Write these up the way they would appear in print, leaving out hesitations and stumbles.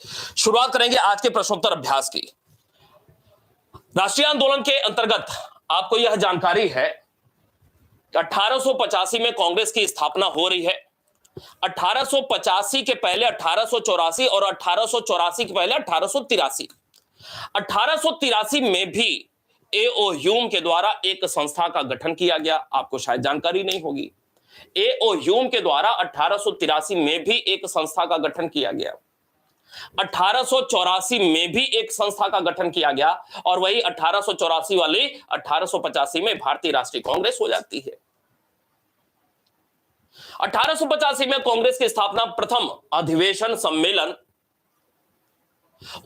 शुरुआत करेंगे आज के प्रश्नोत्तर अभ्यास की। राष्ट्रीय आंदोलन के अंतर्गत आपको यह जानकारी है कि 1885 में कांग्रेस की स्थापना हो रही है। 1885 के पहले 1884 और 1884 के पहले 1883। 1883 में भी एओ ह्यूम के द्वारा एक संस्था का गठन किया गया। आपको शायद जानकारी नहीं होगी, एओ ह्यूम के द्वारा 1883 में भी एक संस्था का गठन किया गया। 1884 में भी एक संस्था का गठन किया गया और वही 1884 वाली 1885 में भारतीय राष्ट्रीय कांग्रेस हो जाती है। 1885 में कांग्रेस की स्थापना, प्रथम अधिवेशन सम्मेलन।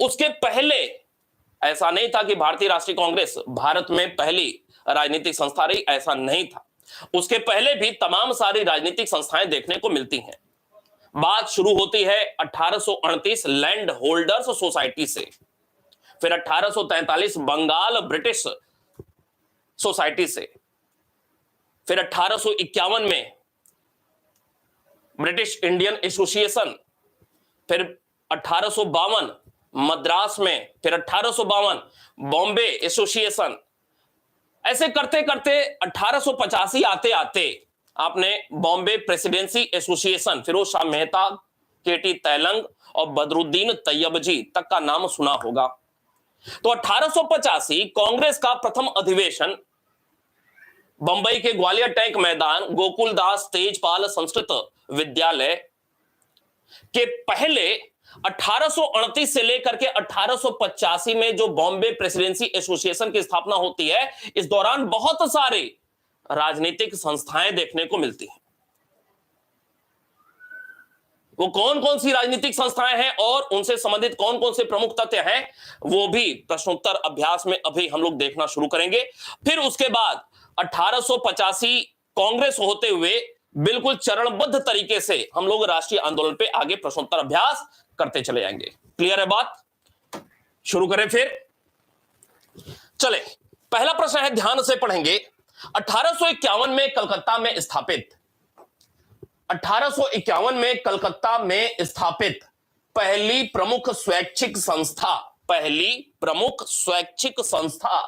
उसके पहले ऐसा नहीं था कि भारतीय राष्ट्रीय कांग्रेस भारत में पहली राजनीतिक संस्था रही, ऐसा नहीं था। उसके पहले भी तमाम सारी राजनीतिक संस्थाएं देखने को मिलती हैं। बात शुरू होती है 1838 लैंड होल्डर्स सोसाइटी से, फिर 1843 बंगाल ब्रिटिश सोसाइटी से, फिर 1851 में ब्रिटिश इंडियन एसोसिएशन, फिर 1852 मद्रास में, फिर 1852 बॉम्बे एसोसिएशन। ऐसे करते करते 1885 आते आते आपने बॉम्बे प्रेसिडेंसी एसोसिएशन, फिरोज शाह मेहता, केटी तैलंग और बदरुद्दीन तैयबजी तक का नाम सुना होगा। तो 1885 कांग्रेस का प्रथम अधिवेशन बंबई के ग्वालियर टैंक मैदान गोकुलदास तेजपाल संस्कृत विद्यालय के पहले 1838 से लेकर के 1885 में जो बॉम्बे प्रेसिडेंसी एसोसिएशन की स्थापना होती है, इस दौरान बहुत सारे राजनीतिक संस्थाएं देखने को मिलती हैं। वो कौन कौन सी राजनीतिक संस्थाएं हैं और उनसे संबंधित कौन कौन से प्रमुख तथ्य हैं, वो भी प्रश्नोत्तर अभ्यास में अभी हम लोग देखना शुरू करेंगे। फिर उसके बाद 1885 कांग्रेस होते हुए बिल्कुल चरणबद्ध तरीके से हम लोग राष्ट्रीय आंदोलन पे आगे प्रश्नोत्तर अभ्यास करते चले जाएंगे। क्लियर है बात? शुरू करें फिर। चले, पहला प्रश्न है, ध्यान से पढ़ेंगे। 1851 में कलकत्ता में स्थापित 1851 में कलकत्ता में स्थापित पहली प्रमुख स्वैच्छिक संस्था, पहली प्रमुख स्वैच्छिक संस्था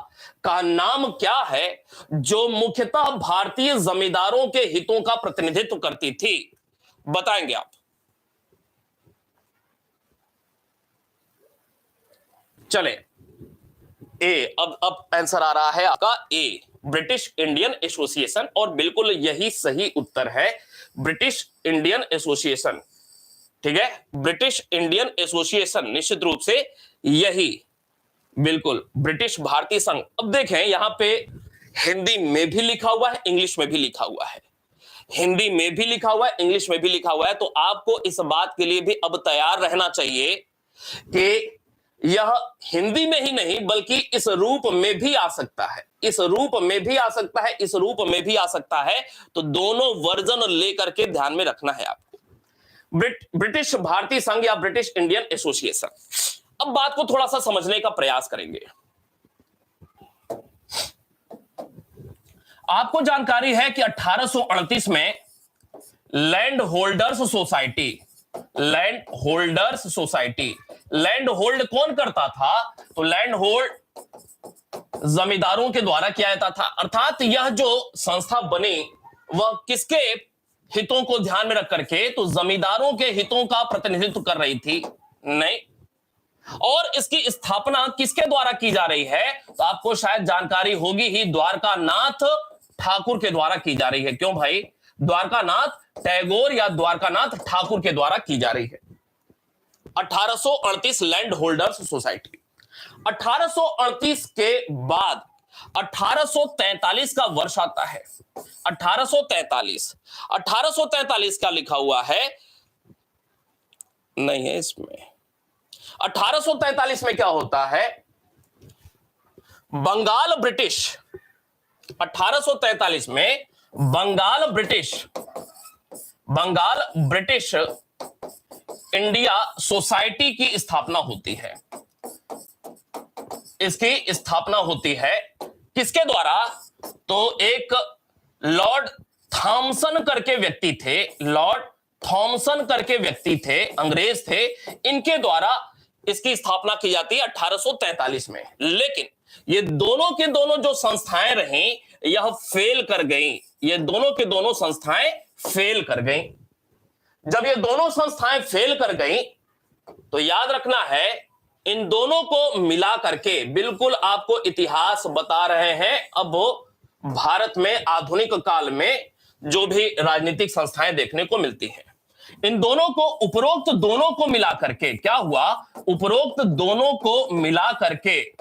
का नाम क्या है जो मुख्यतः भारतीय जमींदारों के हितों का प्रतिनिधित्व करती थी? बताएंगे आप। चले, ए, अब आंसर आ रहा है आपका ए, ब्रिटिश इंडियन एसोसिएशन, और बिल्कुल यही सही उत्तर है, ब्रिटिश इंडियन एसोसिएशन। ठीक है, ब्रिटिश इंडियन एसोसिएशन निश्चित रूप से यही, बिल्कुल ब्रिटिश भारतीय संघ। अब देखें, यहां पे हिंदी में भी लिखा हुआ है, इंग्लिश में भी लिखा हुआ है, हिंदी में भी लिखा हुआ है, इंग्लिश में भी लिखा हुआ है। तो आपको इस बात के लिए भी अब तैयार रहना चाहिए कि यह हिंदी में ही नहीं बल्कि इस रूप में भी आ सकता है, इस रूप में भी आ सकता है, इस रूप में भी आ सकता है। तो दोनों वर्जन लेकर के ध्यान में रखना है आपको, ब्रिटिश भारतीय संघ या ब्रिटिश इंडियन एसोसिएशन। अब बात को थोड़ा सा समझने का प्रयास करेंगे। आपको जानकारी है कि 1838 में land holders society, land holders society, land hold कौन करता था? तो लैंड होल्ड जमींदारों के द्वारा किया जाता था। अर्थात यह जो संस्था बनी वह किसके हितों को ध्यान में रख करके? तो जमींदारों के हितों का प्रतिनिधित्व कर रही थी। नहीं, और इसकी स्थापना किसके द्वारा की जा रही है? तो आपको शायद जानकारी होगी ही, द्वारकानाथ ठाकुर के द्वारा की जा रही है। क्यों भाई? द्वारकानाथ टैगोर या द्वारकानाथ ठाकुर के द्वारा की जा रही है। 1838 लैंड होल्डर्स सोसाइटी। 1838 के बाद 1843 का वर्ष आता है। 1843, 1843 का लिखा हुआ है, नहीं है इसमें। 1843 में क्या होता है? बंगाल ब्रिटिश, 1843 में बंगाल ब्रिटिश इंडिया सोसाइटी की स्थापना होती है। इसकी स्थापना होती है किसके द्वारा? तो एक लॉर्ड थॉमसन करके व्यक्ति थे, लॉर्ड थॉमसन करके व्यक्ति थे, अंग्रेज थे, इनके द्वारा इसकी स्थापना की जाती है 1843 में। लेकिन ये दोनों के दोनों जो संस्थाएं रहीं यह फेल कर गईं। ये दोनों के दोनों संस्थाएं फेल कर गईं। जब ये दोनों संस्थाएं फेल कर गईं तो याद रखना है इन दोनों को मिला करके बिल्कुल आपको इतिहास बता रहे हैं। अब भारत में आधुनिक काल में जो भी राजनीतिक संस्थाएं देखने को मिलती हैं, इन दोनों को, उपरोक्त दोनों को मिला करके क्या हुआ, उपरोक्त दोनों को मिला करके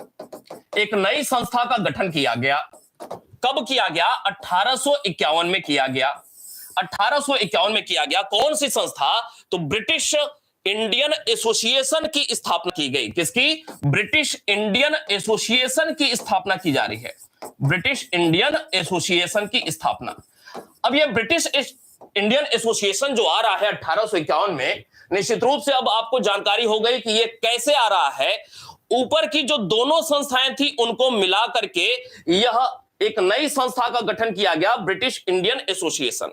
एक नई संस्था का गठन किया गया। कब किया गया? 1851 में किया गया। 1851 में किया गया। कौन सी संस्था? तो ब्रिटिश इंडियन एसोसिएशन की स्थापना की गई। किसकी? ब्रिटिश इंडियन एसोसिएशन की स्थापना की जा रही है। ब्रिटिश इंडियन एसोसिएशन की स्थापना। अब यह ब्रिटिश इंडियन एसोसिएशन जो आ रहा है 1851 में, निश्चित रूप से अब आपको जानकारी हो गई कि यह कैसे आ रहा है। ऊपर की जो दोनों संस्थाएं थी उनको मिला करके यह एक नई संस्था का गठन किया गया, ब्रिटिश इंडियन एसोसिएशन।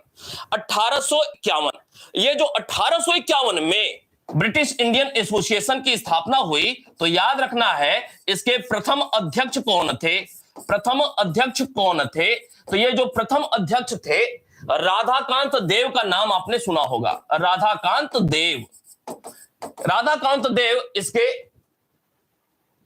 1851, ये जो 1851 में ब्रिटिश इंडियन एसोसिएशन की स्थापना हुई, तो याद रखना है इसके प्रथम अध्यक्ष कौन थे? प्रथम अध्यक्ष कौन थे? तो ये जो प्रथम अध्यक्ष थे, राधाकांत देव का नाम आपने सुना होगा। राधाकांत देव, राधाकांत देव इसके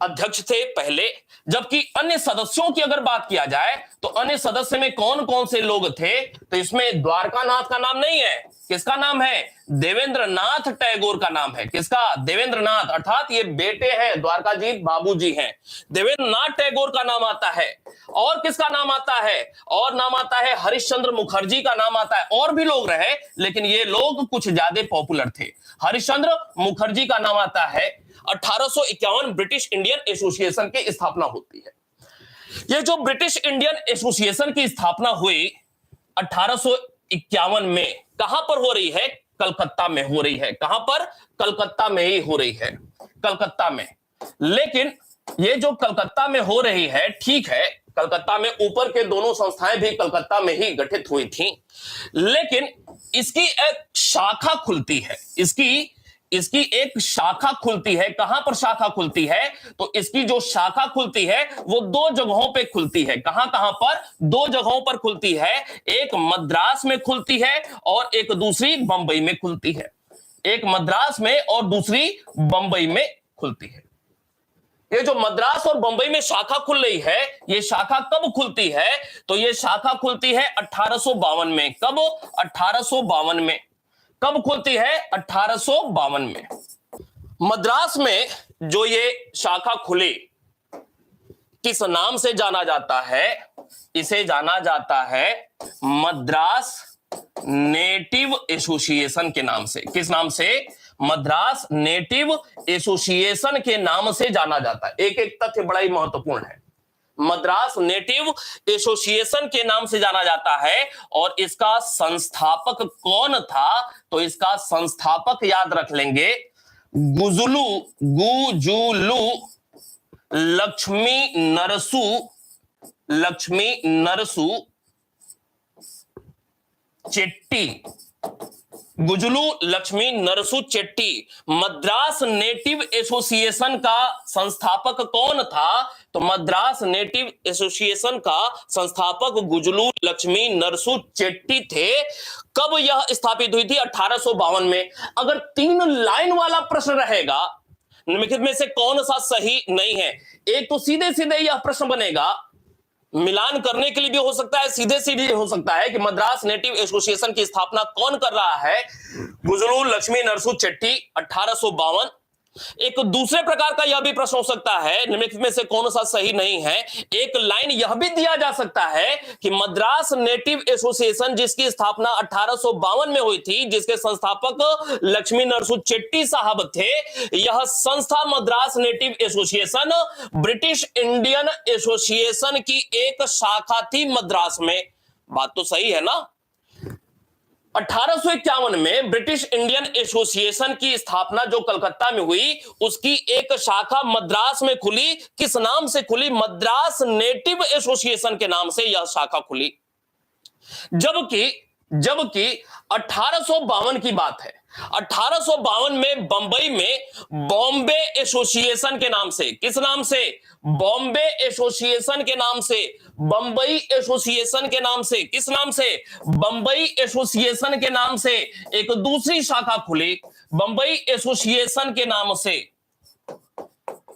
अध्यक्ष थे पहले। जबकि अन्य सदस्यों की अगर बात किया जाए तो अन्य सदस्य में कौन कौन से लोग थे? तो इसमें द्वारकानाथ का नाम नहीं है। किसका नाम है? देवेंद्रनाथ टैगोर का नाम है। किसका? देवेंद्रनाथ, अर्थात ये बेटे हैं, द्वारकाजीत बाबूजी हैं। देवेंद्रनाथ टैगोर का नाम आता है। और किसका नाम आता है? और नाम आता है हरिश्चंद्र मुखर्जी का नाम आता है। और भी लोग रहे लेकिन ये लोग कुछ ज्यादा पॉपुलर थे। हरिश्चंद्र मुखर्जी का नाम आता है। 1851 ब्रिटिश इंडियन एसोसिएशन की स्थापना होती है। ये जो ब्रिटिश इंडियन एसोसिएशन की स्थापना हुई 1851 में, कहां पर हो रही है? कलकत्ता में हो रही है। कहां पर? कलकत्ता में ही हो रही है, कलकत्ता में। लेकिन ये जो कलकत्ता में हो रही है, ठीक है, कलकत्ता में ऊपर के दोनों संस्थाएं भी कलकत्ता में ही गठित हुई थी, लेकिन इसकी एक शाखा खुलती है। इसकी एक शाखा खुलती है। कहां पर शाखा खुलती है? तो इसकी जो शाखा खुलती है वो दो जगहों पे खुलती है। कहां कहां पर? दो जगहों पर खुलती है। एक मद्रास में खुलती है और एक दूसरी बंबई में खुलती है। एक मद्रास में और दूसरी बंबई में खुलती है। ये जो मद्रास और बंबई में शाखा खुल रही है, ये शाखा कब खुलती है? तो ये शाखा खुलती है 1852 में। कब? 1852 में। कब खुलती है? 1852 में। मद्रास में जो ये शाखा खुली, किस नाम से जाना जाता है? इसे जाना जाता है मद्रास नेटिव एसोसिएशन के नाम से। किस नाम से? मद्रास नेटिव एसोसिएशन के नाम से जाना जाता है। एक एक तथ्य बड़ा ही महत्वपूर्ण है। मद्रास नेटिव एसोसिएशन के नाम से जाना जाता है। और इसका संस्थापक कौन था? तो इसका संस्थापक याद रख लेंगे, गुजुलू लक्ष्मी नरसू चेट्टी। गुजुलू लक्ष्मी नरसू चेट्टी। मद्रास नेटिव एसोसिएशन का संस्थापक कौन था? तो मद्रास नेटिव एसोसिएशन का संस्थापक गुजुलू लक्ष्मी नरसू चेट्टी थे। कब यह स्थापित हुई थी? 1852 में। अगर 3 लाइन वाला प्रश्न रहेगा, निम्नलिखित में से कौन सा सही नहीं है? एक तो सीधे सीधे यह प्रश्न बनेगा, मिलान करने के लिए भी हो सकता है, सीधे सीधे हो सकता है कि मद्रास नेटिव एसोसिएशन की स्थापना कौन कर रहा है? गुजुलू लक्ष्मी नरसू चेट्टी, 1852। एक दूसरे प्रकार का यह भी प्रश्न हो सकता है, निम्नलिखित में से कौन सा सही नहीं है? एक लाइन यह भी दिया जा सकता है कि मद्रास नेटिव एसोसिएशन जिसकी स्थापना 1852 में हुई थी, जिसके संस्थापक लक्ष्मी नरसू चेट्टी साहब थे, यह संस्था Madras native association British Indian association की एक शाखा थी मद्रास में। बात तो सही है ना? 1851 में ब्रिटिश इंडियन एसोसिएशन की स्थापना जो कलकत्ता में हुई, उसकी एक शाखा मद्रास में खुली। किस नाम से खुली? मद्रास नेटिव एसोसिएशन के नाम से यह शाखा खुली। जबकि 1852 की बात है। 1852 में बंबई में बॉम्बे एसोसिएशन के नाम से, किस नाम से? बॉम्बे एसोसिएशन के नाम से, बंबई एसोसिएशन के नाम से, किस नाम से? बंबई एसोसिएशन के नाम से एक दूसरी शाखा खुली, बंबई एसोसिएशन के नाम से,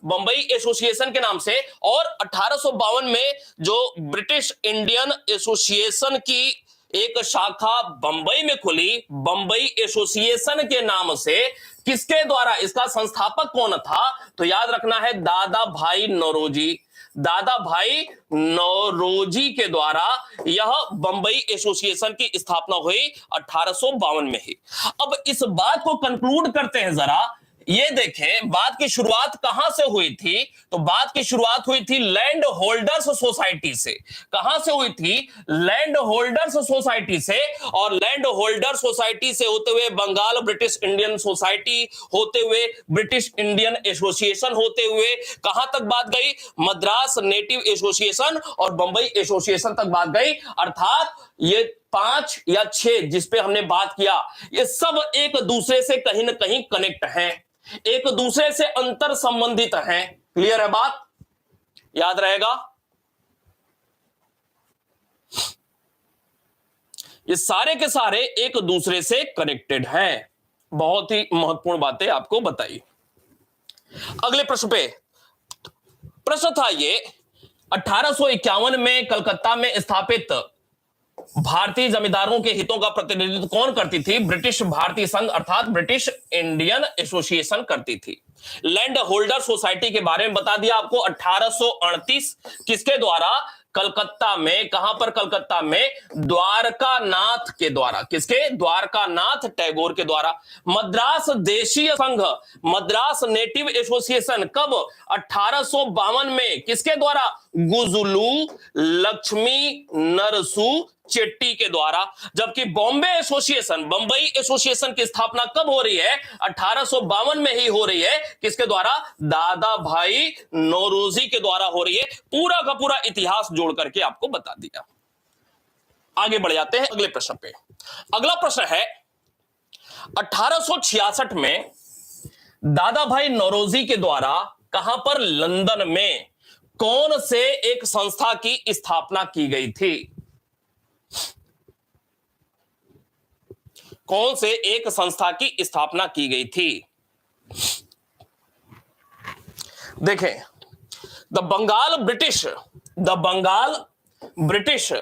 बंबई एसोसिएशन के नाम से। और 1852 में जो ब्रिटिश इंडियन एसोसिएशन की एक शाखा बंबई में खुली, बंबई एसोसिएशन के नाम से, किसके द्वारा? इसका संस्थापक कौन था? तो याद रखना है दादा भाई नौरोजी, दादा भाई नौरोजी के द्वारा यह बंबई एसोसिएशन की स्थापना हुई 1852 में ही। अब इस बात को कंक्लूड करते हैं जरा, ये देखें बात की शुरुआत कहां से हुई थी? तो बात की शुरुआत हुई थी लैंड होल्डर्स सोसाइटी से। कहां से हुई थी? लैंड होल्डर्स सोसाइटी से। और लैंड होल्डर सोसाइटी से होते हुए बंगाल ब्रिटिश इंडियन सोसाइटी, होते हुए ब्रिटिश इंडियन एसोसिएशन, होते हुए कहां तक बात गई? मद्रास नेटिव एसोसिएशन और बंबई एसोसिएशन तक बात गई। अर्थात ये 5 या 6 जिसपे हमने बात किया, ये सब एक दूसरे से कहीं ना कहीं कनेक्ट हैं, एक दूसरे से अंतर संबंधित हैं। क्लियर है बात? याद रहेगा? ये सारे के सारे एक दूसरे से कनेक्टेड हैं। बहुत ही महत्वपूर्ण बातें आपको बताई। अगले प्रश्न पे, प्रश्न था ये 1851 में कलकत्ता में स्थापित भारतीय जमींदारों के हितों का प्रतिनिधित्व कौन करती थी? ब्रिटिश भारतीय संघ अर्थात ब्रिटिश इंडियन एसोसिएशन करती थी। लैंड होल्डर सोसाइटी के बारे में बता दिया आपको 1838 किसके द्वारा? कलकत्ता में। कहां पर? कलकत्ता में द्वारका नाथ के द्वारा। किसके? द्वारका नाथ टैगोर के द्वारा। मद्रास देशीय संघ, मद्रास नेटिव एसोसिएशन कब? 1852 में। किसके द्वारा? गुजुलू लक्ष्मी नरसू चेट्टी के द्वारा। जबकि बॉम्बे एसोसिएशन, बंबई एसोसिएशन की स्थापना कब हो रही है? 1852 में ही हो रही है। किसके द्वारा? दादा भाई नौरोजी के द्वारा हो रही है। पूरा का पूरा इतिहास जोड़ करके आपको बता दिया। आगे बढ़ जाते हैं अगले प्रश्न पे। अगला प्रश्न है 1866 में दादा भाई नौरोजी के द्वारा कहां पर? लंदन में कौन से एक संस्था की स्थापना की गई थी? कौन से एक संस्था की स्थापना की गई थी? देखें, the Bengal British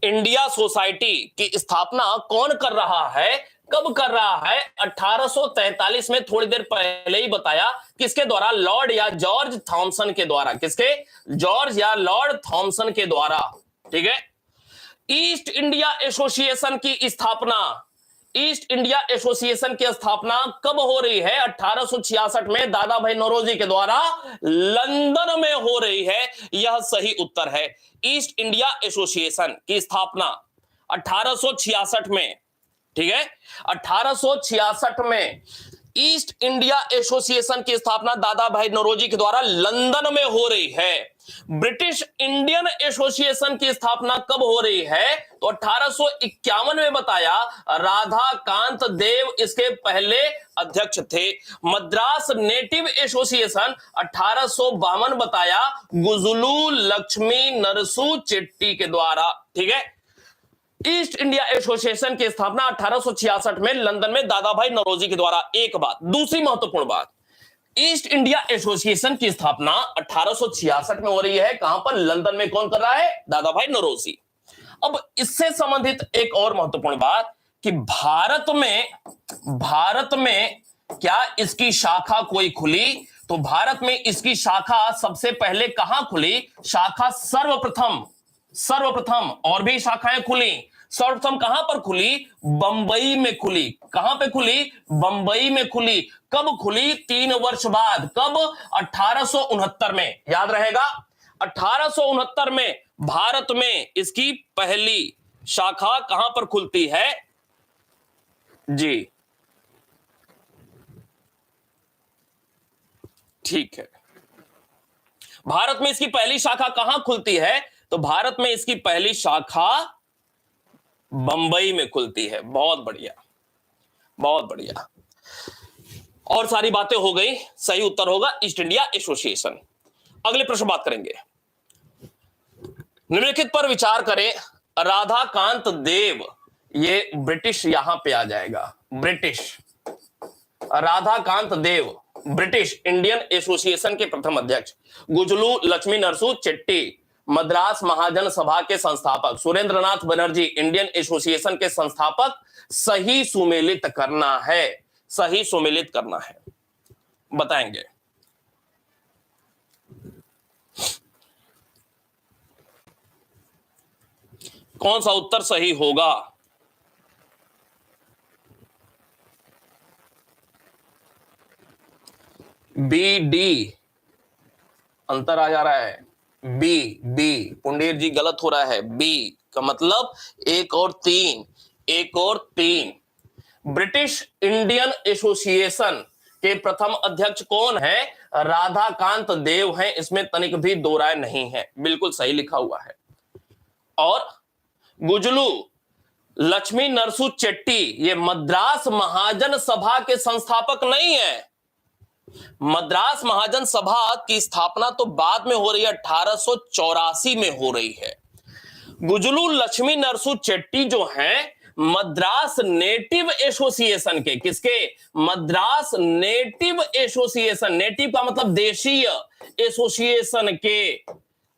India society की स्थापना कौन कर रहा है? कब कर रहा है? 1843 में। थोड़ी देर पहले ही बताया। किसके द्वारा? लॉर्ड या जॉर्ज थॉमसन के द्वारा। किसके? जॉर्ज या लॉर्ड थॉमसन के द्वारा। ठीक है। ईस्ट इंडिया एसोसिएशन की स्थापना, ईस्ट इंडिया एसोसिएशन की स्थापना कब हो रही है? 1866 में दादा भाई नौरोजी के द्वारा लंदन में हो रही है। यह सही उत्तर है। ईस्ट इंडिया एसोसिएशन की स्थापना 1866 में। ठीक है, 1866 में ईस्ट इंडिया एसोसिएशन की स्थापना दादा भाई नौरोजी के द्वारा लंदन में हो रही है। ब्रिटिश इंडियन एसोसिएशन की स्थापना कब हो रही है? तो 1851 में बताया। राधा कांत देव इसके पहले अध्यक्ष थे। मद्रास नेटिव एसोसिएशन 1852 बताया, गुजुलू लक्ष्मी नरसू चेट्टी के द्वारा। ठीक है। ईस्ट इंडिया एसोसिएशन की स्थापना 1866 में लंदन में दादा भाई नौरोजी के द्वारा। एक बात। दूसरी महत्वपूर्ण बात, ईस्ट इंडिया एसोसिएशन की स्थापना 1866 में हो रही है। कहां पर? लंदन में। कौन कर रहा है? दादा भाई नौरोजी। अब इससे संबंधित एक और महत्वपूर्ण बात कि भारत में क्या इसकी शाखा कोई खुली? तो भारत में इसकी शाखा सबसे पहले कहां खुली? शाखा सर्वप्रथम और भी शाखाएं खुली। सर्वप्रथम कहां पर खुली? बंबई में खुली। कहां पे खुली? बंबई में खुली। कब खुली? 3 वर्ष बाद। कब? 1869 में। याद रहेगा, 1869 में भारत में इसकी पहली शाखा कहां पर खुलती है? जी ठीक है। भारत में इसकी पहली शाखा कहां खुलती है? तो भारत में इसकी पहली शाखा बंबई में खुलती है। बहुत बढ़िया, बहुत बढ़िया। और सारी बातें हो गई, सही उत्तर होगा ईस्ट इंडिया एसोसिएशन। अगले प्रश्न बात करेंगे। निम्नलिखित पर विचार करें। राधाकांत देव, ये ब्रिटिश यहां पे आ जाएगा, ब्रिटिश। राधाकांत देव ब्रिटिश इंडियन एसोसिएशन के प्रथम अध्यक्ष। गुजलू लक्ष्मी नरसू चेट्टी मद्रास महाजन सभा के संस्थापक। सुरेंद्रनाथ बनर्जी इंडियन एसोसिएशन के संस्थापक। सही सुमेलित करना है, सही सुमेलित करना है, बताएंगे। कौन सा उत्तर सही होगा? बी डी अंतर आ जा रहा है। बी बी पुंडेर जी गलत हो रहा है। बी का मतलब एक और तीन, एक और तीन। ब्रिटिश इंडियन एसोसिएशन के प्रथम अध्यक्ष कौन है? राधाकांत देव हैं, इसमें तनिक भी दो राय नहीं है, बिल्कुल सही लिखा हुआ है। और गुजलू लक्ष्मी नरसू चेट्टी ये मद्रास महाजन सभा के संस्थापक नहीं है। मद्रास महाजन सभा की स्थापना तो बाद में हो रही है, 1884 में हो रही है। गुजलू लक्ष्मी नरसू चेट्टी जो हैं मद्रास नेटिव एसोसिएशन के, किसके? मद्रास नेटिव एसोसिएशन, नेटिव का मतलब देशीय, एसोसिएशन के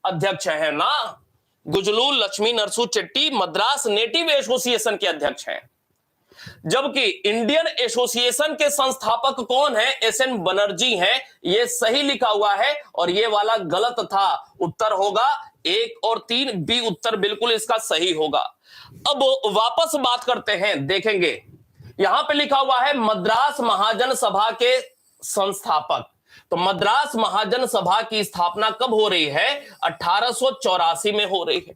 अध्यक्ष है ना। गुजलू लक्ष्मी नरसू चेट्टी मद्रास नेटिव एसोसिएशन के अध्यक्ष हैं। जबकि इंडियन एसोसिएशन के संस्थापक कौन है? एस.एन. बनर्जी हैं। ये सही लिखा हुआ है और ये वाला गलत था। उत्तर होगा एक और तीन, बी उत्तर बिल्कुल इसका सही होगा। अब वापस बात करते हैं, देखेंगे यहां पे लिखा हुआ है मद्रास महाजन सभा के संस्थापक। तो मद्रास महाजन सभा की स्थापना कब हो रही है? 1884 में हो रही है।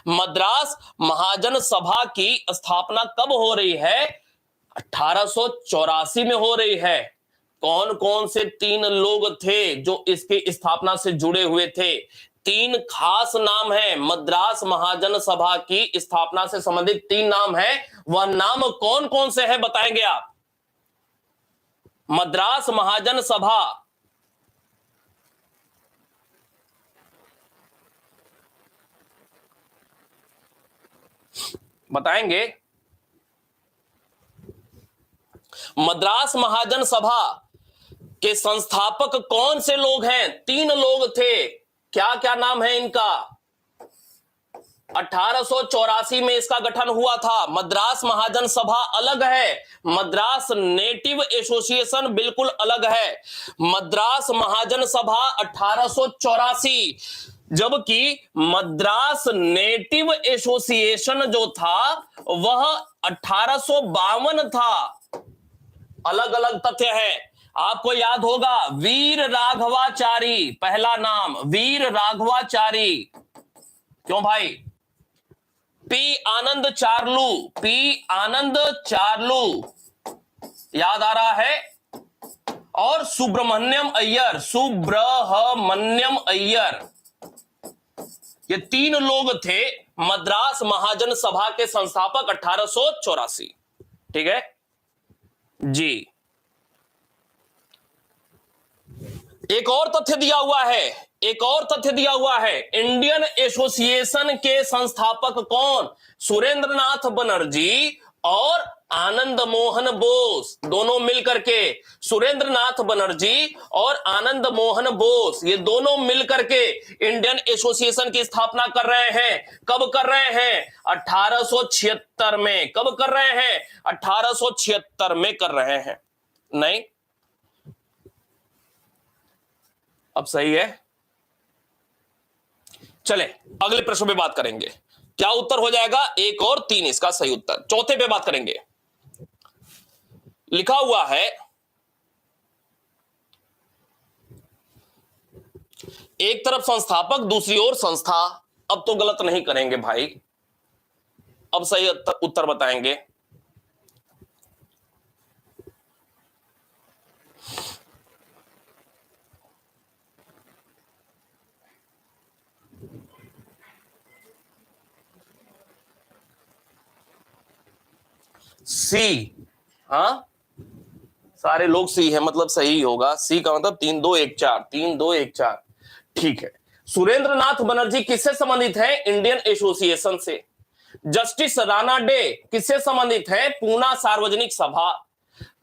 मद्रास महाजन सभा की स्थापना कब हो रही है? 1884 में हो रही है। कौन कौन से तीन लोग थे जो इसकी स्थापना से जुड़े हुए थे? तीन खास नाम हैं। मद्रास महाजन सभा की स्थापना से संबंधित तीन नाम हैं। वह नाम कौन कौन से हैं बताएंगे आप? मद्रास महाजन सभा, बताएंगे। मद्रास महाजन सभा के संस्थापक कौन से लोग हैं? तीन लोग थे। क्या क्या नाम है इनका? 1884 में इसका गठन हुआ था। मद्रास महाजन सभा अलग है, मद्रास नेटिव एसोसिएशन बिल्कुल अलग है। मद्रास महाजन सभा 1884, जबकि मद्रास नेटिव एसोसिएशन जो था वह 1852 था। अलग अलग तथ्य है। आपको याद होगा वीर राघवाचारी, पहला नाम वीर राघवाचारी। क्यों भाई? पी आनंद चार्लू, पी आनंद चार्लू याद आ रहा है। और सुब्रमण्यम अय्यर, सुब्रमण्यम अय्यर, ये तीन लोग थे मद्रास महाजन सभा के संस्थापक 1884। ठीक है जी। एक और तथ्य दिया हुआ है, एक और तथ्य दिया हुआ है। इंडियन एसोसिएशन के संस्थापक कौन? सुरेंद्रनाथ बनर्जी और आनंद मोहन बोस, दोनों मिलकर के। सुरेंद्रनाथ बनर्जी और आनंद मोहन बोस ये दोनों मिलकर के इंडियन एसोसिएशन की स्थापना कर रहे हैं। कब कर रहे हैं? 1876 में। कब कर रहे हैं? 1876 में कर रहे हैं। नहीं, अब सही है। चले अगले प्रश्न पे बात करेंगे। क्या उत्तर हो जाएगा? एक और तीन इसका सही उत्तर। चौथे पे बात करेंगे। लिखा हुआ है एक तरफ संस्थापक दूसरी ओर संस्था। अब तो गलत नहीं करेंगे भाई, अब सही उत्तर बताएंगे। सी, हाँ सारे लोग सी है, मतलब सही होगा। सी का मतलब 3-2-1-4, 3-2-1-4, ठीक है। सुरेंद्र नाथ बनर्जी किससे संबंधित है? इंडियन एसोसिएशन से। जस्टिस राणा डे किससे संबंधित है? पूना सार्वजनिक सभा।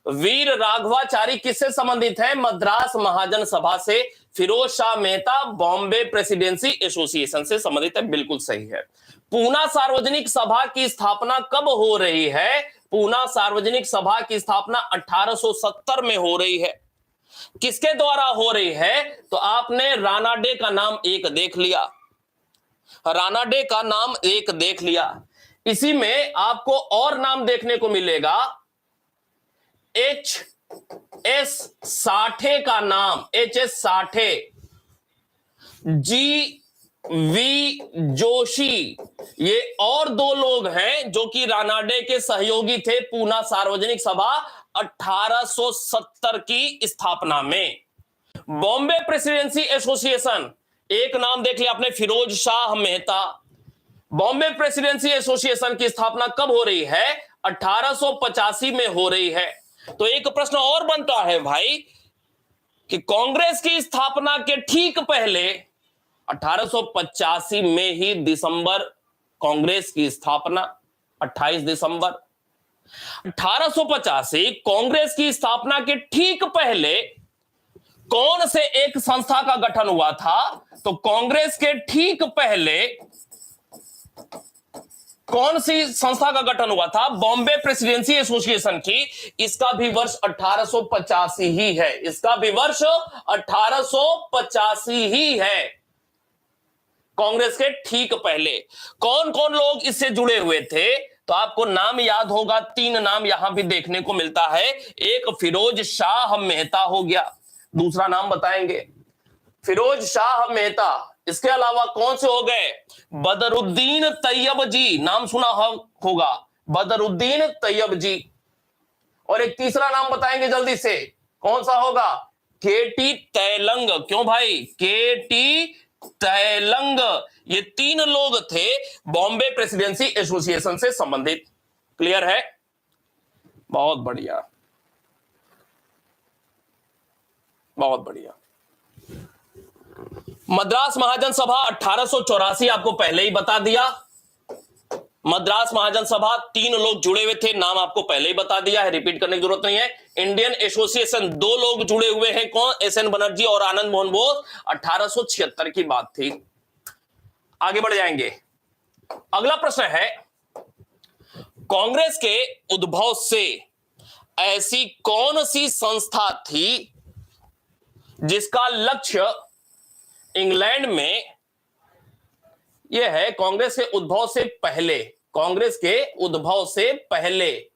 वीर राघवाचारी किससे संबंधित है? मद्रास महाजन सभा से। फिरोज शाह मेहता बॉम्बे प्रेसिडेंसी एसोसिएशन से संबंधित है, बिल्कुल सही है। पूना सार्वजनिक सभा की स्थापना कब हो रही है? पूना सार्वजनिक सभा की स्थापना 1870 में हो रही है। किसके द्वारा हो रही है? तो आपने राणा डे का नाम एक देख लिया, राणा डे का नाम एक देख लिया। इसी में आपको और नाम देखने को मिलेगा, HS साठे का नाम, HS साठे, GV जोशी, ये और दो लोग हैं जो कि राणा डे के सहयोगी थे पूना सार्वजनिक सभा 1870 की स्थापना में। बॉम्बे प्रेसिडेंसी एसोसिएशन, एक नाम देख लिया आपने, फिरोज शाह मेहता। बॉम्बे प्रेसिडेंसी एसोसिएशन की स्थापना कब हो रही है? 1885 में हो रही है। तो एक प्रश्न और बनता है भाई कि कांग्रेस की स्थापना के ठीक पहले 1885 में ही दिसंबर, कांग्रेस की स्थापना 28 दिसंबर 1885, कांग्रेस की स्थापना के ठीक पहले कौन से एक संस्था का गठन हुआ था? तो कांग्रेस के ठीक पहले कौन सी संस्था का गठन हुआ था? बॉम्बे प्रेसिडेंसी एसोसिएशन की। इसका भी वर्ष 1885 ही है, इसका भी वर्ष 1885 ही है। कांग्रेस के ठीक पहले कौन कौन लोग इससे जुड़े हुए थे? तो आपको नाम याद होगा, 3 नाम यहां भी देखने को मिलता है। एक फिरोज शाह मेहता हो गया, दूसरा नाम बताएंगे फिरोज शाह मेहता। इसके अलावा कौन से हो गए? बदरुद्दीन तैयब जी, नाम सुना होगा, बदरुद्दीन तैयब जी। और एक तीसरा नाम बताएंगे जल्दी से, कौन सा होगा? KT तैलंग। क्यों भाई? KT तैलंग। ये 3 लोग थे बॉम्बे प्रेसिडेंसी एसोसिएशन से संबंधित। क्लियर है? बहुत बढ़िया, बहुत बढ़िया। मद्रास महाजन सभा 1884 आपको पहले ही बता दिया। मद्रास महाजन सभा 3 लोग जुड़े हुए थे, नाम आपको पहले ही बता दिया है, रिपीट करने की जरूरत नहीं है। इंडियन एसोसिएशन 2 लोग जुड़े हुए हैं, कौन? SN बनर्जी और आनंद मोहन बोस। 1876 की बात थी। आगे बढ़ जाएंगे। अगला प्रश्न है, कांग्रेस के उद्भव से ऐसी कौन सी संस्था थी जिसका लक्ष्य इंग्लैंड में, यह है कांग्रेस के उद्भव से पहले, कांग्रेस के उद्भव से पहले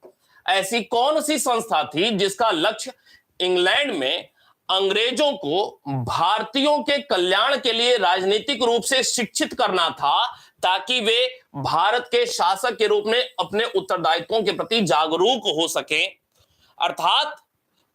ऐसी कौन सी संस्था थी जिसका लक्ष्य इंग्लैंड में अंग्रेजों को भारतीयों के कल्याण के लिए राजनीतिक रूप से शिक्षित करना था, ताकि वे भारत के शासक के रूप में अपने उत्तरदायित्वों के प्रति जागरूक हो सकें। अर्थात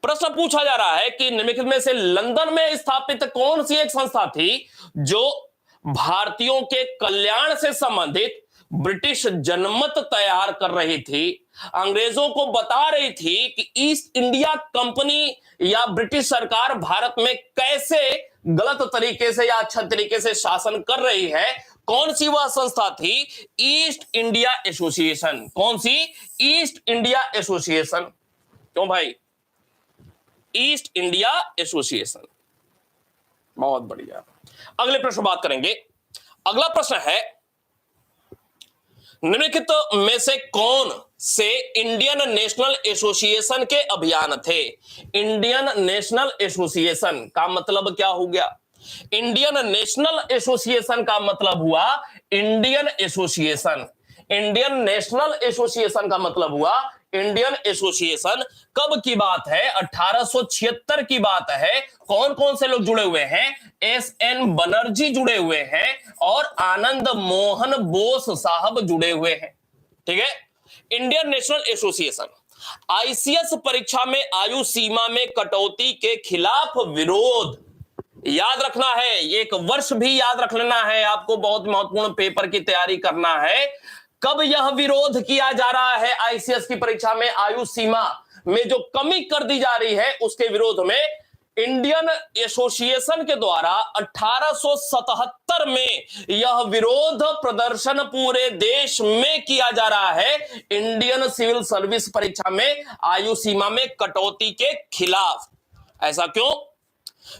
प्रश्न पूछा जा रहा है कि निम्नलिखित में से लंदन में स्थापित कौन सी एक संस्था थी जो भारतीयों के कल्याण से संबंधित ब्रिटिश जनमत तैयार कर रही थी, अंग्रेजों को बता रही थी कि ईस्ट इंडिया कंपनी या ब्रिटिश सरकार भारत में कैसे गलत तरीके से या अच्छा तरीके से शासन कर रही है। कौन सी वह संस्था थी? East India Association. कौन सी? East India Association. क्यों भाई? East India Association. बहुत बढ़िया। अगले प्रश्न बात करेंगे। अगला प्रश्न है, निम्नलिखित में से कौन से इंडियन नेशनल एसोसिएशन के अभियान थे? इंडियन नेशनल एसोसिएशन का मतलब क्या हो गया? इंडियन नेशनल एसोसिएशन का मतलब हुआ Indian association. Indian national association का मतलब हुआ इंडियन एसोसिएशन। कब की बात है? 1876 की बात है। कौन कौन से लोग जुड़े हुए हैं? SN बनर्जी जुड़े हुए हैं और आनंद मोहन बोस साहब जुड़े हुए हैं। ठीक है। इंडियन नेशनल एसोसिएशन ICS परीक्षा में आयु सीमा में कटौती के खिलाफ विरोध, याद रखना है, एक वर्ष भी याद रख लेना है आपको, बहुत महत्वपूर्ण पेपर की तैयारी करना है। कब यह विरोध किया जा रहा है ICS की परीक्षा में आयु सीमा में जो कमी कर दी जा रही है उसके विरोध में इंडियन एसोसिएशन के द्वारा 1877 में यह विरोध प्रदर्शन पूरे देश में किया जा रहा है इंडियन सिविल सर्विस परीक्षा में आयु सीमा में कटौती के खिलाफ। ऐसा क्यों?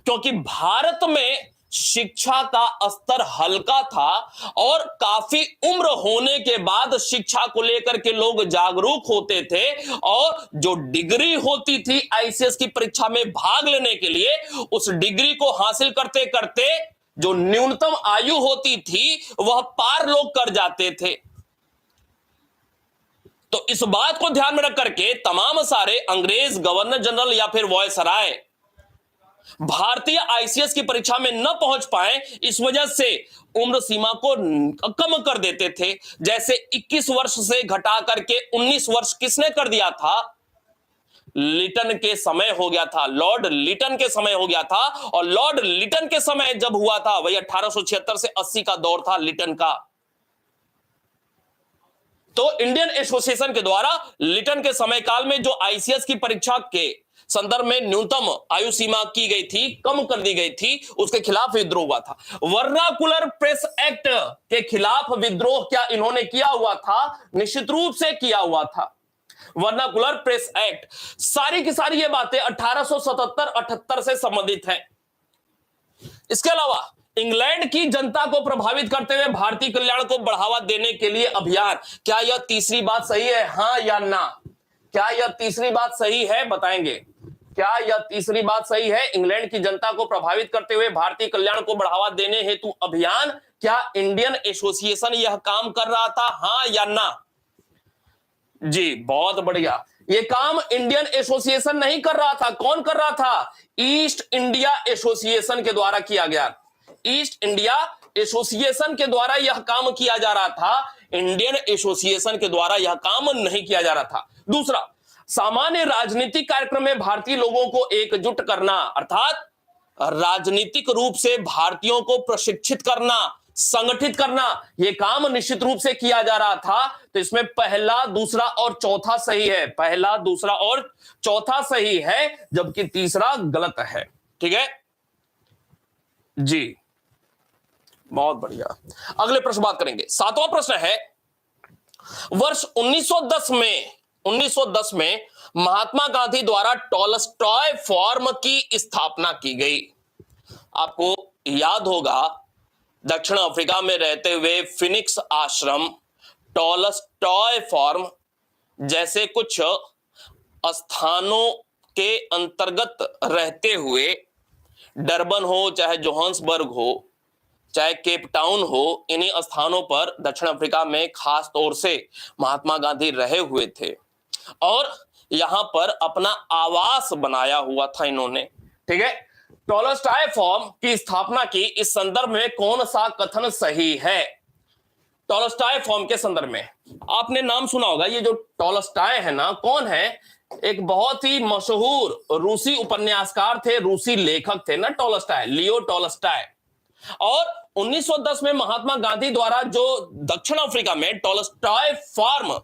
क्योंकि भारत में शिक्षा का स्तर हल्का था और काफी उम्र होने के बाद शिक्षा को लेकर के लोग जागरूक होते थे और जो डिग्री होती थी आईसीएस की परीक्षा में भाग लेने के लिए, उस डिग्री को हासिल करते करते जो न्यूनतम आयु होती थी वह पार लोग कर जाते थे। तो इस बात को ध्यान में रख करके तमाम सारे अंग्रेज गवर्नर जनरल या फिर वायसराय भारतीय आईसीएस की परीक्षा में न पहुंच पाए, इस वजह से उम्र सीमा को कम कर देते थे। जैसे 21 वर्ष से घटा करके 19 वर्ष किसने कर दिया था? लिटन के समय हो गया था, लॉर्ड लिटन के समय हो गया था। और लॉर्ड लिटन के समय जब हुआ था वही 1876 से 80 का दौर था लिटन का। तो इंडियन एसोसिएशन के द्वारा लिटन के समय काल में जो आईसीएस की परीक्षा के संदर्भ में न्यूनतम आयु सीमा की गई थी, कम कर दी गई थी, उसके खिलाफ विद्रोह हुआ था। वर्नाकुलर प्रेस एक्ट के खिलाफ विद्रोह क्या इन्होंने किया हुआ था? निश्चित रूप से किया हुआ था। वर्नाकुलर प्रेस एक्ट, सारी की सारी ये बातें 1877-78 से संबंधित हैं। इसके अलावा इंग्लैंड की जनता को प्रभावित करते हुए भारतीय कल्याण को बढ़ावा देने के लिए अभियान, क्या यह तीसरी बात सही है? हां या ना? क्या यह तीसरी बात सही है? बताएंगे। क्या यह तीसरी बात सही है? इंग्लैंड की जनता को प्रभावित करते हुए भारतीय कल्याण को बढ़ावा देने हेतु अभियान, क्या इंडियन एसोसिएशन यह काम कर रहा था? हां या ना? जी, बहुत बढ़िया। यह काम इंडियन एसोसिएशन नहीं कर रहा था। कौन कर रहा था? ईस्ट इंडिया एसोसिएशन के द्वारा किया गया। ईस्ट इंडिया एसोसिएशन के द्वारा यह काम किया जा रहा था, इंडियन एसोसिएशन के द्वारा यह काम नहीं किया जा रहा था। दूसरा, सामान्य राजनीतिक कार्यक्रम में भारतीय लोगों को एकजुट करना, अर्थात राजनीतिक रूप से भारतीयों को प्रशिक्षित करना, संगठित करना, यह काम निश्चित रूप से किया जा रहा था। तो इसमें पहला, दूसरा और चौथा सही है। पहला, दूसरा और चौथा सही है, जबकि तीसरा गलत है। ठीक है जी, बहुत बढ़िया। अगले प्रश्न बात करेंगे। 7वां प्रश्न है, वर्ष 1910 में महात्मा गांधी द्वारा टॉलस्टॉय फॉर्म की स्थापना की गई। आपको याद होगा दक्षिण अफ्रीका में रहते हुए फिनिक्स आश्रम, टॉलस्टॉय फॉर्म जैसे कुछ स्थानों के अंतर्गत रहते हुए, डरबन हो चाहे जोहान्सबर्ग हो चाहे केप टाउन हो, इन्हीं स्थानों पर दक्षिण अफ्रीका में खास तौर से महात्मा गांधी रहे हुए थे और यहां पर अपना आवास बनाया हुआ था इन्होंने। ठीक है, टॉलस्टॉय फॉर्म की स्थापना की, इस संदर्भ में कौन सा कथन सही है? टॉलस्टॉय फॉर्म के संदर्भ में आपने नाम सुना होगा। ये जो टॉलस्टॉय है ना, कौन है? एक बहुत ही मशहूर रूसी उपन्यासकार थे, रूसी लेखक थे ना टॉलस्टॉय, लियो टॉलस्टॉय। और 1910 में महात्मा गांधी द्वारा जो दक्षिण अफ्रीका में टॉलस्टॉय फॉर्म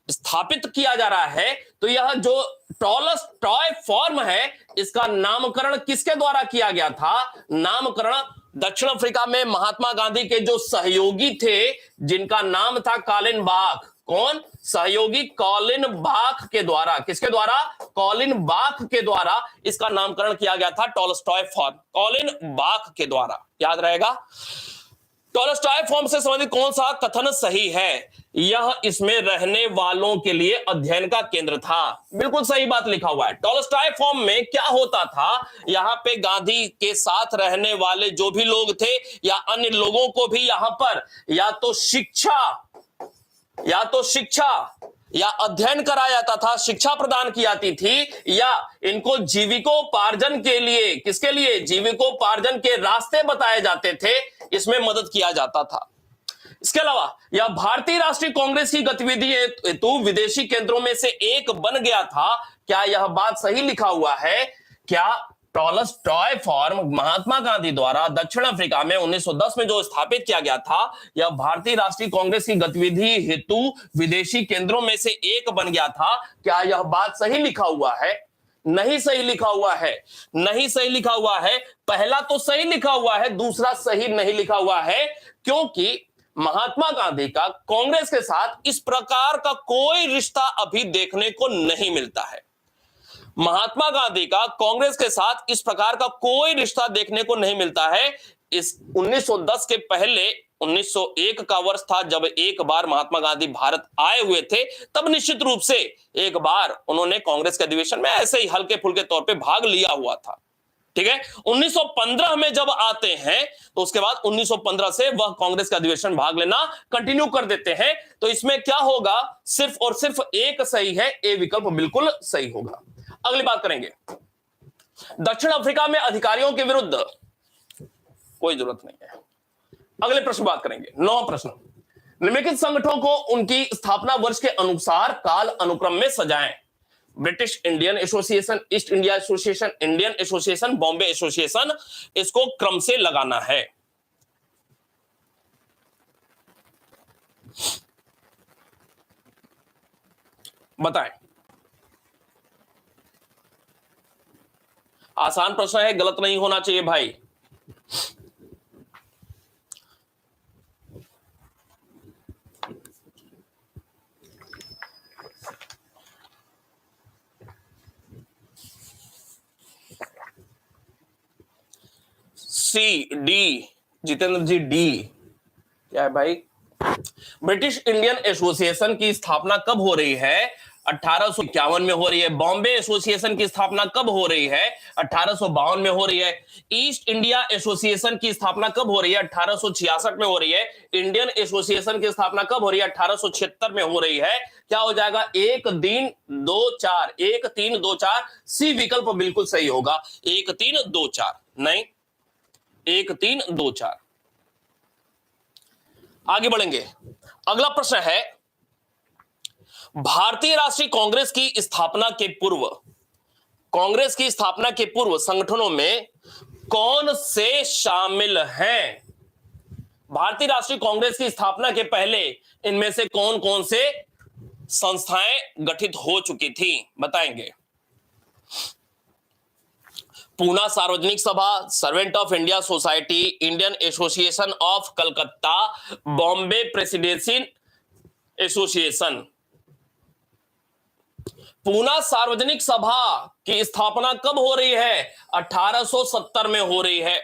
स्थापित किया जा रहा है, तो यह जो टॉलस्टॉय फॉर्म है, इसका नामकरण किसके द्वारा किया गया था? नामकरण दक्षिण अफ्रीका में महात्मा गांधी के जो सहयोगी थे, जिनका नाम था कॉलिन बाक। कौन? सहयोगी कॉलिन बाक के द्वारा। किसके द्वारा? कॉलिन बाक के द्वारा इसका नामकरण किया गया था, टॉलस्टॉय फॉर्म, कॉलिन बाक के द्वारा। याद रहेगा। टॉलस्टॉय फॉर्म से संबंधित कौन सा कथन सही है? यह इसमें रहने वालों के लिए अध्ययन का केंद्र था। बिल्कुल सही बात लिखा हुआ है। टॉलस्टॉय फॉर्म में क्या होता था? यहां पे गांधी के साथ रहने वाले जो भी लोग थे या अन्य लोगों को भी यहां पर या तो शिक्षा या अध्ययन कराया जाता था, शिक्षा प्रदान की जाती थी, या इनको जीविकोपार्जन के लिए, किसके लिए? जीविकोपार्जन के रास्ते बताए जाते थे, इसमें मदद किया जाता था। इसके अलावा यह भारतीय राष्ट्रीय कांग्रेस की गतिविधि हेतु विदेशी केंद्रों में से एक बन गया था। क्या यह बात सही लिखा हुआ है? क्या टॉलस्टॉय फॉर्म महात्मा गांधी द्वारा दक्षिण अफ्रीका में 1910 में जो स्थापित किया गया था, यह भारतीय राष्ट्रीय कांग्रेस की गतिविधि हेतु विदेशी केंद्रों में से एक बन गया था। क्या यह बात सही लिखा हुआ है? नहीं सही लिखा हुआ है, नहीं सही लिखा हुआ है। पहला तो सही लिखा हुआ है, दूसरा सही नहीं लिखा हुआ है, क्योंकि महात्मा गांधी का कांग्रेस के साथ इस प्रकार का कोई रिश्ता अभी देखने को नहीं मिलता है। महात्मा गांधी का कांग्रेस के साथ इस प्रकार का कोई रिश्ता देखने को नहीं मिलता है। इस 1910 के पहले 1901 का वर्ष था जब एक बार महात्मा गांधी भारत आए हुए थे, तब निश्चित रूप से एक बार उन्होंने कांग्रेस के अधिवेशन में ऐसे ही हल्के फुल्के तौर पे भाग लिया हुआ था। ठीक है, 1915 में जब आते हैं तो उसके बाद 1915 से वह कांग्रेस का अधिवेशन भाग लेना कंटिन्यू कर देते हैं। तो इसमें क्या होगा, सिर्फ और सिर्फ एक सही है, ए विकल्प बिल्कुल सही होगा। अगली बात करेंगे, दक्षिण अफ्रीका में अधिकारियों के विरुद्ध कोई जरूरत नहीं है। अगले प्रश्न बात करेंगे, 9वां प्रश्न, निम्नलिखित संगठनों को उनकी स्थापना वर्ष के अनुसार काल अनुक्रम में सजाएं। British Indian association, east India association, Indian association, Bombay association, इसको क्रम से लगाना है। बताएं। आसान प्रश्न है, गलत नहीं होना चाहिए भाई। C D, Jitendra ji D क्या है भाई? ब्रिटिश इंडियन एसोसिएशन की स्थापना कब हो रही है? 1851 में हो रही है। बॉम्बे एसोसिएशन की स्थापना कब हो रही है? 1852 में हो रही है। ईस्ट इंडिया एसोसिएशन की स्थापना कब हो रही है? 1866 में हो रही है। इंडियन एसोसिएशन की स्थापना कब हो रही है? 1876 में हो रही है। क्या हो जाएगा? 1 3 2 4, 1 3 2 4, सी विकल्प बिल्कुल सही होगा। 1 3 2 4 नहीं, 1 3 2 4। आगे बढ़ेंगे, अगला प्रश्न है, भारतीय राष्ट्रीय कांग्रेस की स्थापना के पूर्व, कांग्रेस की स्थापना के पूर्व संगठनों में कौन से शामिल हैं? भारतीय राष्ट्रीय कांग्रेस की स्थापना के पहले इनमें से कौन कौन से संस्थाएं गठित हो चुकी थी? बताएंगे। पूना सार्वजनिक सभा, servant of India society, Indian association of Calcutta, Bombay presidency association. Poona सार्वजनिक सभा की स्थापना कब हो रही है? 1870 में हो रही है।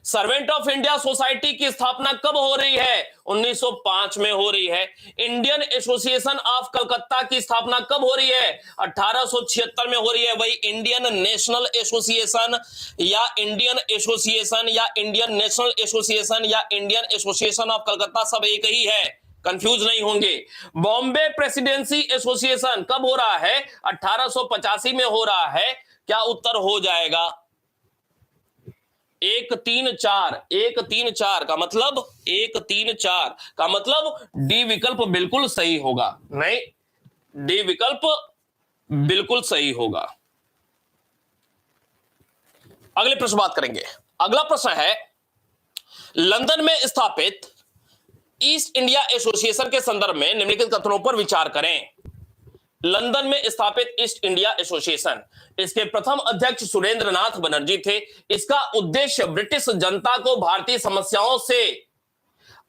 सर्वेंट ऑफ इंडिया सोसाइटी की स्थापना कब हो रही है? 1905 में हो रही है। इंडियन एसोसिएशन ऑफ कलकत्ता की स्थापना कब हो रही है? 1876 में हो रही है। वही इंडियन नेशनल एसोसिएशन या इंडियन एसोसिएशन या इंडियन नेशनल एसोसिएशन या इंडियन एसोसिएशन ऑफ कलकत्ता सब एक ही है, कंफ्यूज नहीं होंगे। बॉम्बे प्रेसिडेंसी एसोसिएशन कब हो रहा है? 1885 में हो रहा है। क्या उत्तर हो जाएगा? 1 3 4, 1 3 4 का मतलब 1 3 4 का मतलब डी विकल्प बिल्कुल सही होगा। नहीं, डी विकल्प बिल्कुल सही होगा। अगले प्रश्न बात करेंगे, अगला प्रश्न है, लंदन में स्थापित ईस्ट इंडिया एसोसिएशन के संदर्भ में निम्नलिखित कथनों पर विचार करें। लंदन में स्थापित ईस्ट इंडिया एसोसिएशन, इसके प्रथम अध्यक्ष सुरेंद्र नाथ बनर्जी थे। इसका उद्देश्य ब्रिटिश जनता को भारतीय समस्याओं से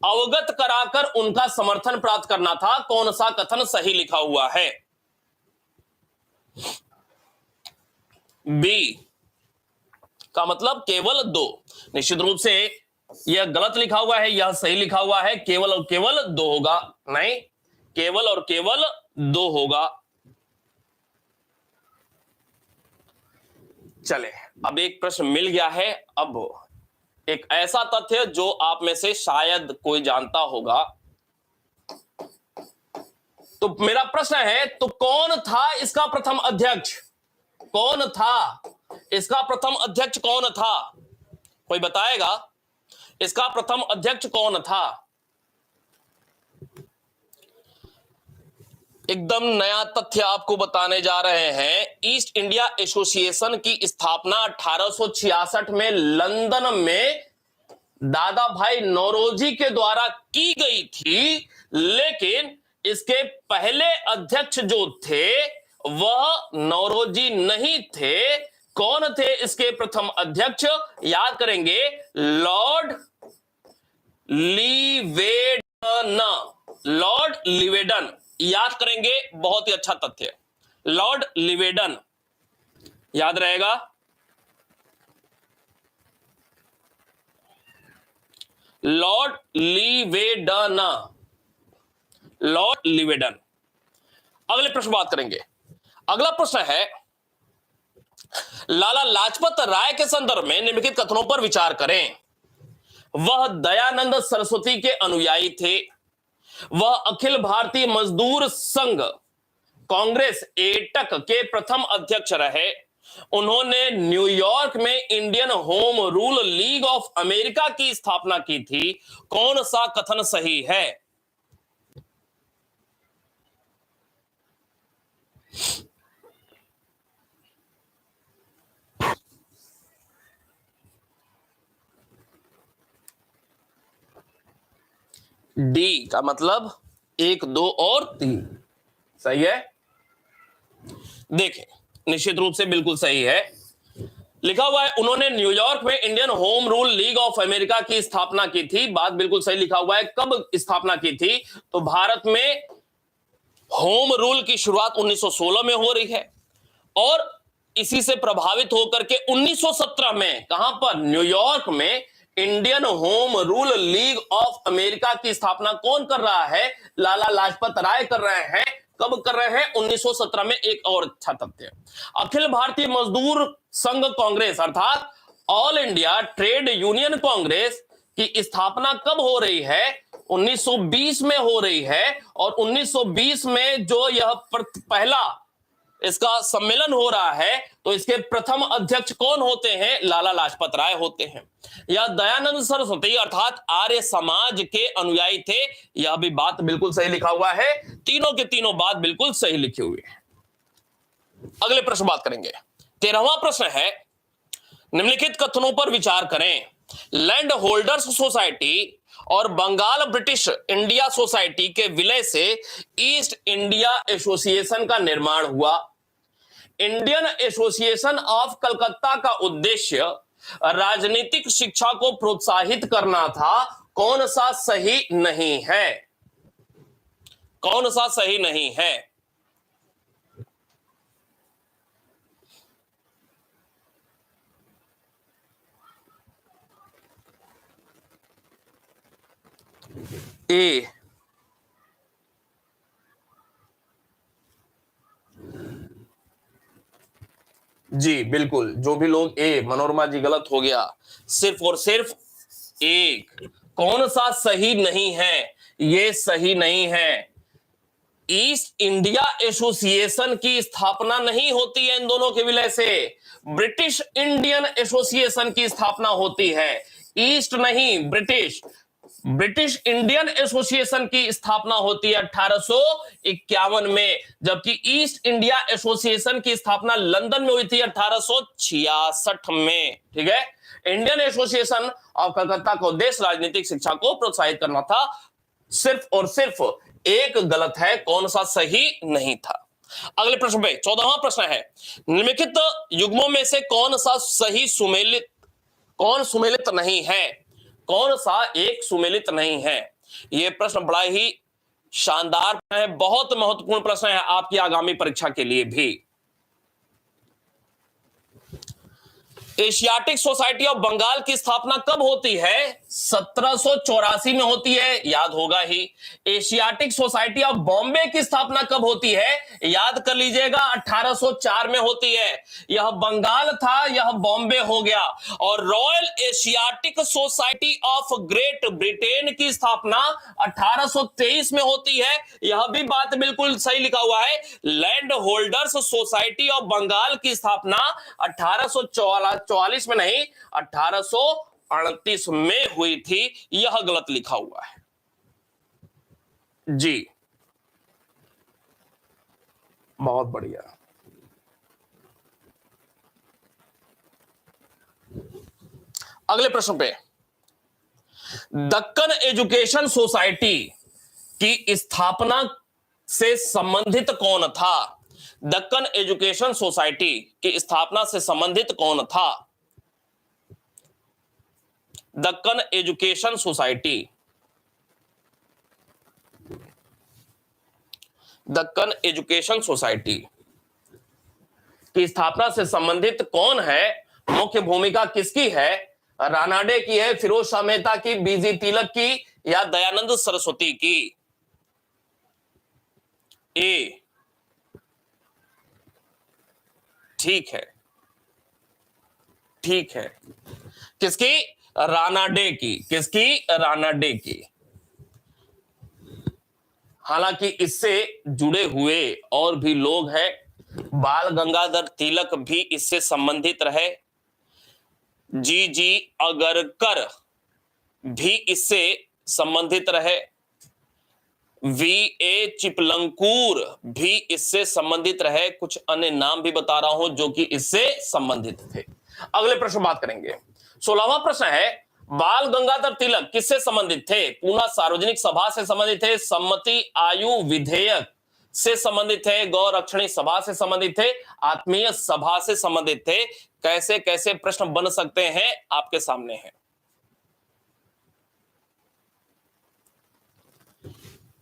अवगत कराकर उनका समर्थन प्राप्त करना था। कौन सा कथन सही लिखा हुआ है? बी का मतलब केवल 2। निश्चित रूप से यह गलत लिखा हुआ है, यह सही लिखा हुआ है। केवल और केवल 2 होगा। नहीं, केवल और केवल 2 होगा। चले, अब एक प्रश्न मिल गया है। अब एक ऐसा तथ्य जो आप में से शायद कोई जानता होगा। तो मेरा प्रश्न है, तो कौन था इसका प्रथम अध्यक्ष? कौन था इसका प्रथम अध्यक्ष? कौन था? कोई बताएगा इसका प्रथम अध्यक्ष कौन था? एकदम नया तथ्य आपको बताने जा रहे हैं। ईस्ट इंडिया एसोसिएशन की स्थापना 1866 में लंदन में दादा भाई नौरोजी के द्वारा की गई थी, लेकिन इसके पहले अध्यक्ष जो थे वह नौरोजी नहीं थे। कौन थे इसके प्रथम अध्यक्ष? याद करेंगे, लॉर्ड लीवेडन। लॉर्ड लीवेडन याद करेंगे, बहुत ही अच्छा तथ्य। लॉर्ड लीवेडन याद रहेगा। Lord Lyveden, Lord Lyveden. अगले प्रश्न बात करेंगे। अगला प्रश्न है, लाला लाजपत राय के संदर्भ में निम्नलिखित कथनों पर विचार करें। वह दयानंद सरस्वती के अनुयायी थे। वह अखिल भारतीय मजदूर संघ कांग्रेस एटक के प्रथम अध्यक्ष रहे। उन्होंने न्यूयॉर्क में Indian home rule league of America की स्थापना की थी। कौन सा कथन सही है? डी का मतलब 1, 2 और 3 सही है। देखें, निश्चित रूप से बिल्कुल सही है। लिखा हुआ है उन्होंने न्यूयॉर्क में Indian home rule league of America की स्थापना की थी। बात बिल्कुल सही लिखा हुआ है। कब स्थापना की थी? तो भारत में होम रूल की शुरुआत 1916 में हो रही है और इसी से प्रभावित होकर के 1917 में कहां पर? न्यूयॉर्क में Indian home rule league of America की स्थापना कौन कर रहा है? लाला लाजपत राय कर रहे हैं। कब कर रहे हैं? 1917 में। एक और अच्छा तथ्य, अखिल भारतीय मजदूर संघ कांग्रेस अर्थात all India trade union Congress की स्थापना कब हो रही है? 1920 में हो रही है। और 1920 में जो यह पहला इसका सम्मेलन हो रहा है, तो इसके प्रथम अध्यक्ष कौन होते हैं? लाला लाजपत राय होते हैं। या दयानंद सरस्वती अर्थात आर्य समाज के अनुयायी थे। यह भी बात बिल्कुल सही लिखा हुआ है। तीनों के तीनों बात बिल्कुल सही लिखी हुई है। अगले प्रश्न बात करेंगे। 13वां प्रश्न है, निम्नलिखित कथनों पर विचार करें। लैंड होल्डर्स सोसाइटी और बंगाल ब्रिटिश इंडिया सोसाइटी के विलय से ईस्ट इंडिया एसोसिएशन का निर्माण हुआ। इंडियन एसोसिएशन ऑफ कलकत्ता का उद्देश्य राजनीतिक शिक्षा को प्रोत्साहित करना था। कौन सा सही नहीं है? कौन सा सही नहीं है? ए, जी बिल्कुल, जो भी लोग ए, मनोरमा जी गलत हो गया। सिर्फ और सिर्फ एक। कौन सा सही नहीं है? ये सही नहीं है। ईस्ट इंडिया एसोसिएशन की स्थापना नहीं होती है इन दोनों के विलय से। ब्रिटिश इंडियन एसोसिएशन की स्थापना होती है। ईस्ट नहीं, ब्रिटिश। ब्रिटिश इंडियन एसोसिएशन की स्थापना होती है 1851 में, जबकि ईस्ट इंडिया एसोसिएशन की स्थापना लंदन में हुई थी 1866 में। ठीक है। इंडियन एसोसिएशन ऑफ कलकत्ता का उद्देश्य राजनीतिक शिक्षा को प्रोत्साहित करना था। सिर्फ और सिर्फ एक गलत है। कौन सा सही नहीं था? अगले प्रश्न पे 14वां प्रश्न है, निम्नलिखित युग्मों में से कौन सा सही सुमेलित, कौन सुमेलित नहीं है? कौन सा एक सुमेलित नहीं है? यह प्रश्न बड़ा ही शानदार है, बहुत महत्वपूर्ण प्रश्न है आपकी आगामी परीक्षा के लिए भी। एशियाटिक सोसाइटी ऑफ बंगाल की स्थापना कब होती है? 1784 में होती है, याद होगा ही। एशियाटिक सोसाइटी ऑफ बॉम्बे की स्थापना कब होती है? याद कर लीजिएगा, 1804 में होती है। यह बंगाल था, यह बॉम्बे हो गया। और royal Asiatic society of great Britain की स्थापना 1823 में होती है। यह भी बात बिल्कुल सही लिखा हुआ है। Land holders society of Bengal की स्थापना 1844 में नहीं, 1838 में हुई थी। यह गलत लिखा हुआ है जी। बहुत बढ़िया। अगले प्रश्न पे, दक्कन एजुकेशन सोसाइटी की स्थापना से संबंधित कौन था? दक्कन एजुकेशन सोसाइटी की स्थापना से संबंधित कौन था? Deccan education society, Deccan education society की स्थापना से संबंधित कौन है? मुख्य भूमिका किसकी है? रानाडे की है, फिरोज शाह मेहता की, बीजी तिलक की, या दयानंद सरस्वती की? ए, ठीक है, ठीक है। किसकी? रानाडे की। किसकी? रानाडे की। हालांकि इससे जुड़े हुए और भी लोग हैं, बाल गंगाधर तिलक भी इससे संबंधित रहे, जी अगरकर भी इससे संबंधित रहे, वी.ए. चिपलंकूर भी इससे संबंधित रहे, कुछ अन्य नाम भी बता रहा हूं जो कि इससे संबंधित थे। अगले प्रश्न बात करेंगे। 16वां प्रश्न है, बाल गंगाधर तिलक किससे संबंधित थे? पूना सार्वजनिक सभा से संबंधित थे, सम्मति आयु विधेयक से संबंधित थे, गौरक्षणी सभा से संबंधित थे, आत्मीय सभा से संबंधित थे। कैसे कैसे प्रश्न बन सकते हैं आपके सामने है।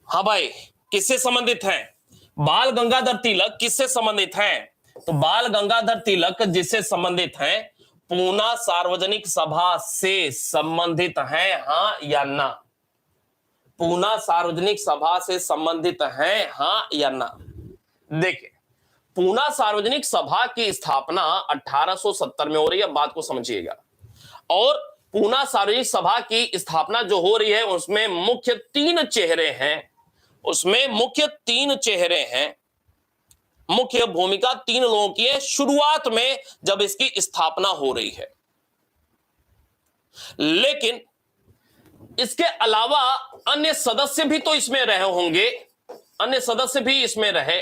हाँ भाई, किससे संबंधित हैं? बाल गंगाधर तिलक किससे संबंधित हैं? तो बाल गंगाधर तिलक जिससे संबंधित हैं, पूना सार्वजनिक सभा से संबंधित हैं, हां या ना? पूना सार्वजनिक सभा से संबंधित हैं, हां या ना? देखिए, पूना सार्वजनिक सभा की स्थापना 1870 में हो रही है, बात को समझिएगा। और पूना सार्वजनिक सभा की स्थापना जो हो रही है उसमें मुख्य तीन चेहरे हैं, उसमें मुख्य तीन चेहरे हैं, मुख्य भूमिका तीन लोगों की है शुरुआत में जब इसकी स्थापना हो रही है। लेकिन इसके अलावा अन्य सदस्य भी तो इसमें रहे होंगे, अन्य सदस्य भी इसमें रहे,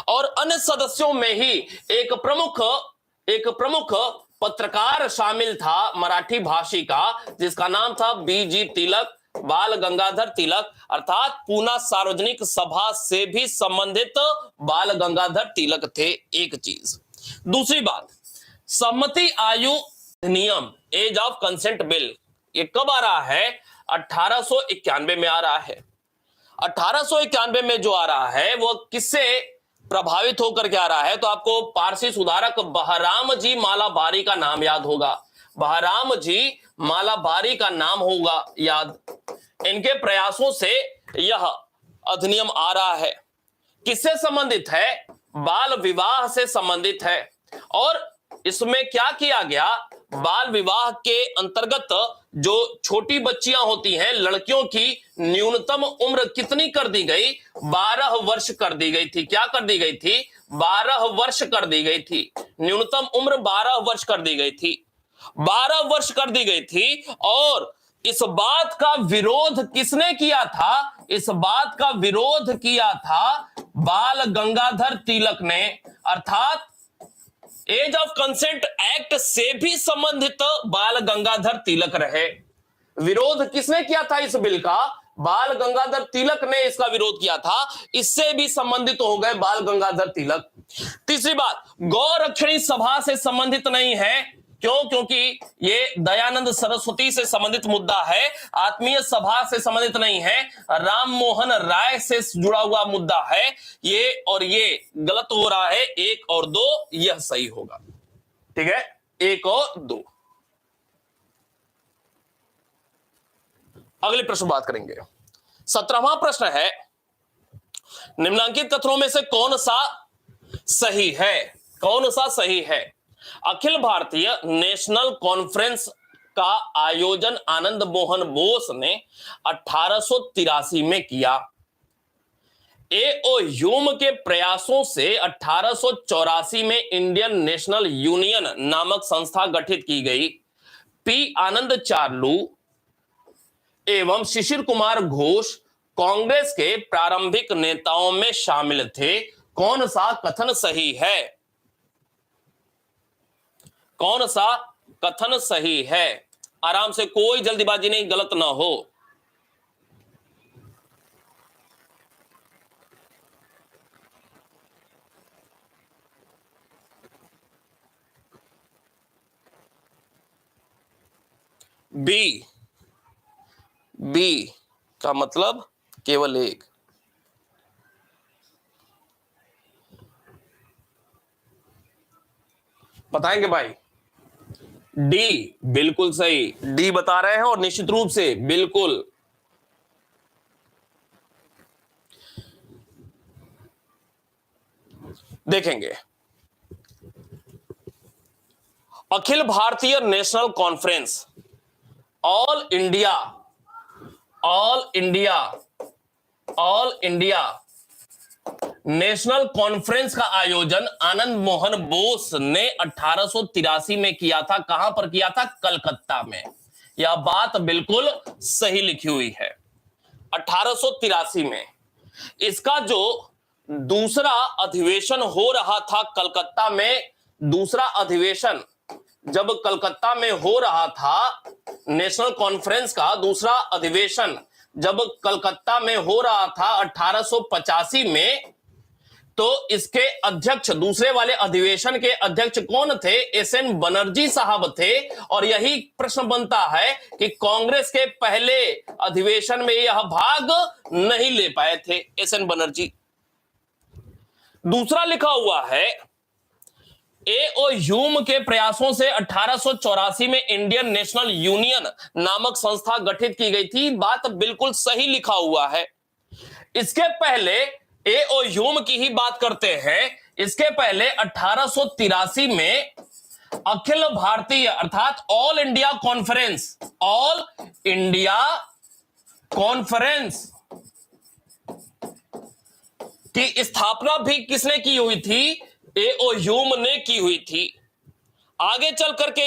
और अन्य सदस्यों में ही एक प्रमुख पत्रकार शामिल था मराठी भाषी का, जिसका नाम था बीजी तिलक, बाल गंगाधर तिलक, अर्थात पूना सार्वजनिक सभा से भी संबंधित बाल गंगाधर तिलक थे। एक चीज। दूसरी बात, सम्मति आयु अधिनियम, एज ऑफ कंसेंट बिल, ये कब आ रहा है? 1891 में आ रहा है। 1891 में जो आ रहा है वो किससे प्रभावित होकर के आ रहा है? तो आपको पारसी सुधारक बहराम जी मालाबारी का नाम याद होगा, बहराम जी मालाबारी का नाम होगा याद। इनके प्रयासों से यह अधिनियम आ रहा है। किससे संबंधित है? बाल विवाह से संबंधित है। और इसमें क्या किया गया? बाल विवाह के अंतर्गत जो छोटी बच्चियां होती हैं, लड़कियों की न्यूनतम उम्र कितनी कर दी गई? 12 वर्ष कर दी गई थी। क्या कर दी गई थी? 12 वर्ष कर दी गई थी। न्यूनतम उम्र 12 वर्ष कर दी गई थी, 12 वर्ष कर दी गई थी। और इस बात का विरोध किसने किया था? इस बात का विरोध किया था बाल गंगाधर तिलक ने, अर्थात एज ऑफ कंसेंट एक्ट से भी संबंधित बाल गंगाधर तिलक रहे। विरोध किसने किया था इस बिल का? बाल गंगाधर तिलक ने इसका विरोध किया था, इससे भी संबंधित हो गए बाल गंगाधर तिलक। तीसरी बात, गौरक्षणी सभा से संबंधित नहीं है। क्यों? क्योंकि ये दयानंद सरस्वती से संबंधित मुद्दा है, आत्मीय सभा से संबंधित नहीं है, राम मोहन राय से जुड़ा हुआ मुद्दा है। ये और ये गलत हो रहा है, 1 और 2 यह सही होगा। ठीक है, 1 और 2। अगले प्रश्न बात करेंगे। 17वां प्रश्न है, निम्नलिखित कथनों में से कौन सा सही है? कौन सा सही है? अखिल भारतीय नेशनल कॉन्फ्रेंस का आयोजन आनंद मोहन बोस ने 1883 में किया। ए.ओ. ह्यूम के प्रयासों से 1884 में इंडियन नेशनल यूनियन नामक संस्था गठित की गई। पी आनंद चार्लू एवं शिशिर कुमार घोष कांग्रेस के प्रारंभिक नेताओं में शामिल थे। कौन सा कथन सही है? कौन सा कथन सही है? आराम से, कोई जल्दीबाजी नहीं, गलत ना हो। बी, बी का मतलब केवल एक। बताएंगे भाई? डी बिल्कुल सही, डी बता रहे हैं, और निश्चित रूप से बिल्कुल। देखेंगे, Akhil Bharatiya national conference, all India, all India, all India national conference का आयोजन आनंद मोहन बोस ने 1883 में किया था। कहां पर किया था? कलकत्ता में। यह बात बिल्कुल सही लिखी हुई है, 1883 में। इसका जो दूसरा अधिवेशन हो रहा था कलकत्ता में, दूसरा अधिवेशन जब कलकत्ता में हो रहा था, नेशनल कॉन्फ्रेंस का दूसरा अधिवेशन जब कलकत्ता में हो रहा था 1885 में, तो इसके अध्यक्ष, दूसरे वाले अधिवेशन के अध्यक्ष कौन थे? एसएन बनर्जी साहब थे। और यही प्रश्न बनता है कि कांग्रेस के पहले अधिवेशन में यह भाग नहीं ले पाए थे एसएन बनर्जी। दूसरा लिखा हुआ है, ए.ओ. ह्यूम के प्रयासों से 1884 में इंडियन नेशनल यूनियन नामक संस्था गठित की गई थी। बात बिल्कुल सही लिखा हुआ है। इसके पहले ए.ओ. ह्यूम की ही बात करते हैं। इसके पहले 1883 में अखिल भारतीय अर्थात all India conference, all India conference की स्थापना भी किसने की हुई थी? ए.ओ. ह्यूम ने की हुई थी। आगे चल करके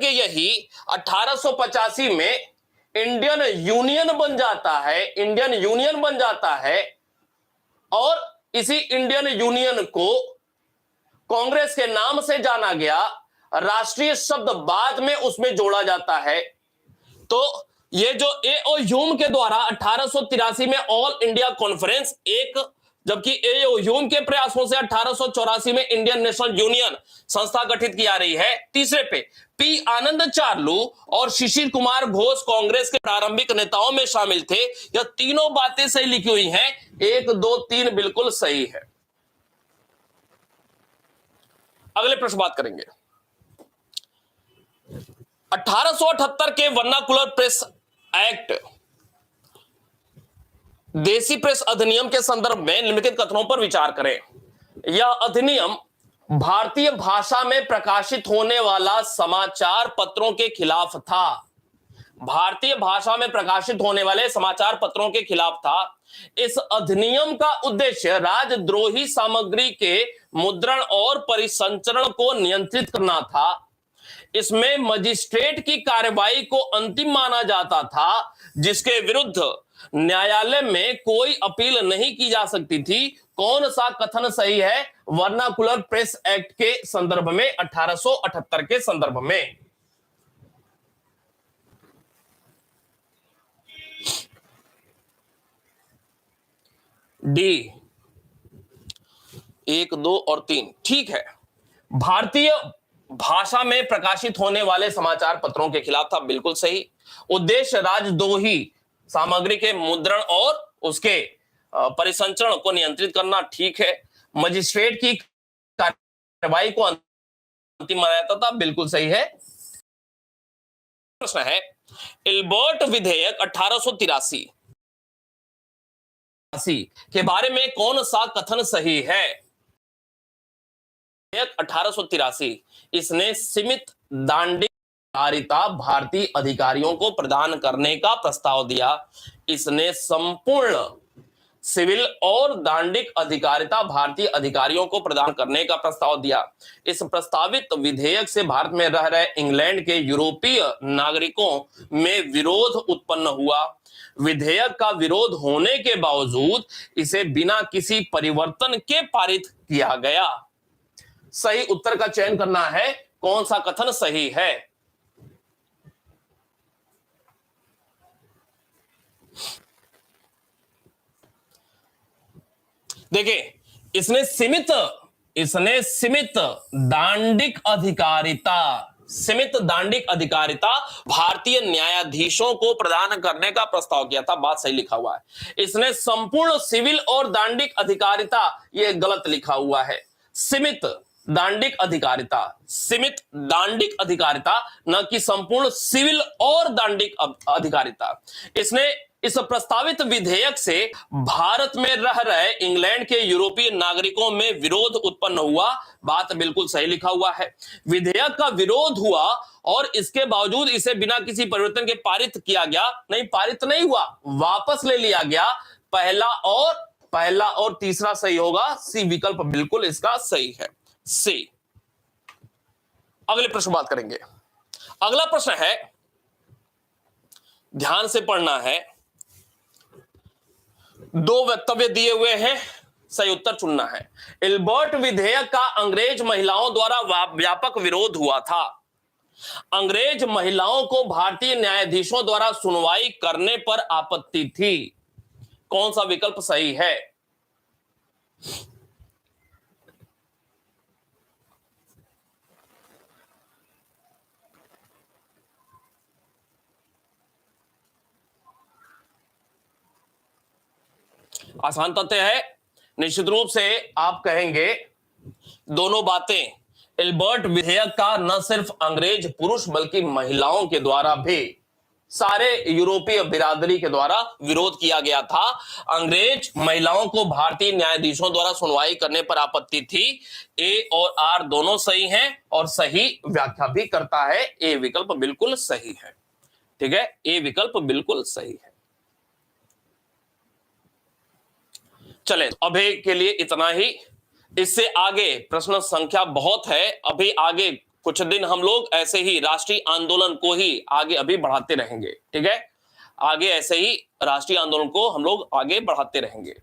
यही 1885 में इंडियन यूनियन बन जाता है, इंडियन यूनियन बन जाता है। और इसी इंडियन यूनियन को कांग्रेस के नाम से जाना गया। राष्ट्रीय शब्द बाद में उसमें जोड़ा जाता है। तो ये जो ए.ओ. ह्यूम के द्वारा 1883 में ऑल इंडिया कॉन्फ्रेंस एक, जबकि ए.ओ. ह्यूम के प्रयासों से 1884 में इंडियन नेशनल यूनियन संस्था गठित की जा रही है। तीसरे पे पी आनंद चार्लू और शिशिर कुमार घोष कांग्रेस के प्रारंभिक नेताओं में शामिल थे। यह तीनों बातें सही लिखी हुई हैं, 1, 2, 3 बिल्कुल सही है। अगले प्रश्न बात करेंगे, 1878 के वर्नाकुलर प्रेस एक्ट, देसी प्रेस अधिनियम के संदर्भ में निम्नलिखित कथनों पर विचार करें। यह अधिनियम भारतीय भाषा में प्रकाशित होने वाला समाचार पत्रों के खिलाफ था। भारतीय भाषा में प्रकाशित होने वाले समाचार पत्रों के खिलाफ था। इस अधिनियम का उद्देश्य राजद्रोही सामग्री के मुद्रण और परिसंचरण को नियंत्रित करना था। इसमें मजिस्ट्रेट की कार्रवाई को अंतिम माना जाता था, जिसके विरुद्ध न्यायालय में कोई अपील नहीं की जा सकती थी। कौन सा कथन सही है वर्नाकुलर प्रेस एक्ट के संदर्भ में, 1878 के संदर्भ में? डी, 1, 2 और 3 ठीक है। भारतीय भाषा में प्रकाशित होने वाले समाचार पत्रों के खिलाफ था, बिल्कुल सही। उद्देश्य राजद्रोही सामग्री के मुद्रण और उसके परिसंचरण को नियंत्रित करना, ठीक है। मजिस्ट्रेट की कार्रवाई को अंतिम माना जाता था, बिल्कुल सही है। प्रश्न है, इल्बर्ट विधेयक 1883 के बारे में कौन सा कथन सही है? 1883 इसने सीमित दंडाधिकारिता भारतीय अधिकारियों को प्रदान करने का प्रस्ताव दिया। इसने संपूर्ण सिविल और दांडिक अधिकारिता भारतीय अधिकारियों को प्रदान करने का प्रस्ताव दिया। इस प्रस्तावित विधेयक से भारत में रह रहे इंग्लैंड के यूरोपीय नागरिकों में विरोध उत्पन्न हुआ। विधेयक का विरोध होने के बावजूद इसे बिना किसी परिवर्तन के पारित किया गया। सही उत्तर का चयन करना है, कौन सा कथन सही है। देखिए, इसने सीमित दांडिक अधिकारिता भारतीय न्यायाधीशों को प्रदान करने का प्रस्ताव किया था। बात सही लिखा हुआ है। इसने संपूर्ण सिविल और दांडिक अधिकारिता, यह गलत लिखा हुआ है। सीमित दांडिक अधिकारिता, न कि संपूर्ण सिविल और दांडिक अधिकारिता। इसने इस प्रस्तावित विधेयक से भारत में रह रहे इंग्लैंड के यूरोपीय नागरिकों में विरोध उत्पन्न हुआ। बात बिल्कुल सही लिखा हुआ है। विधेयक का विरोध हुआ और इसके बावजूद इसे बिना किसी परिवर्तन के पारित किया गया। नहीं, पारित नहीं हुआ, वापस ले लिया गया। पहला और तीसरा सही होगा। सी विकल्प बिल्कुल इसका सही है। सी। अगले प्रश्न बात करेंगे। अगला प्रश्न है, ध्यान से पढ़ना है। दो वक्तव्य दिए हुए हैं, सही उत्तर चुनना है। इल्बर्ट विधेयक का अंग्रेज महिलाओं द्वारा व्यापक विरोध हुआ था। अंग्रेज महिलाओं को भारतीय न्यायाधीशों द्वारा सुनवाई करने पर आपत्ति थी। कौन सा विकल्प सही है। आसान तथ्य है, निश्चित रूप से आप कहेंगे दोनों बातें। इल्बर्ट विधेयक का न सिर्फ अंग्रेज पुरुष बल्कि महिलाओं के द्वारा भी, सारे यूरोपीय बिरादरी के द्वारा विरोध किया गया था। अंग्रेज महिलाओं को भारतीय न्यायाधीशों द्वारा सुनवाई करने पर आपत्ति थी। ए और आर दोनों सही हैं और सही व्याख्या भी करता है। ए विकल्प बिल्कुल सही है। ठीक है, ए विकल्प बिल्कुल सही है। चले, अभी के लिए इतना ही। इससे आगे प्रश्न संख्या बहुत है। अभी आगे कुछ दिन हम लोग ऐसे ही राष्ट्रीय आंदोलन को ही आगे अभी बढ़ाते रहेंगे। ठीक है, आगे ऐसे ही राष्ट्रीय आंदोलन को हम लोग आगे बढ़ाते रहेंगे।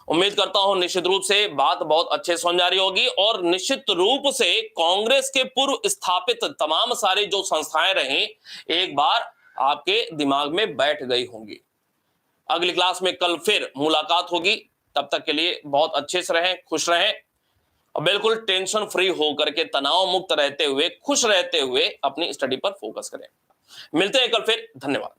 उम्मीद करता हूं निश्चित रूप से बात बहुत अच्छे समझ आ रही होगी और निश्चित रूप से कांग्रेस के पूर्व स्थापित तमाम सारी जो संस्थाएं रहीं एक बार आपके दिमाग में बैठ गई होंगी। अगली क्लास में कल फिर मुलाकात होगी। तब तक के लिए बहुत अच्छे से रहें, खुश रहें और बिल्कुल टेंशन फ्री होकर के, तनाव मुक्त रहते हुए, खुश रहते हुए अपनी स्टडी पर फोकस करें। मिलते हैं कल फिर। धन्यवाद।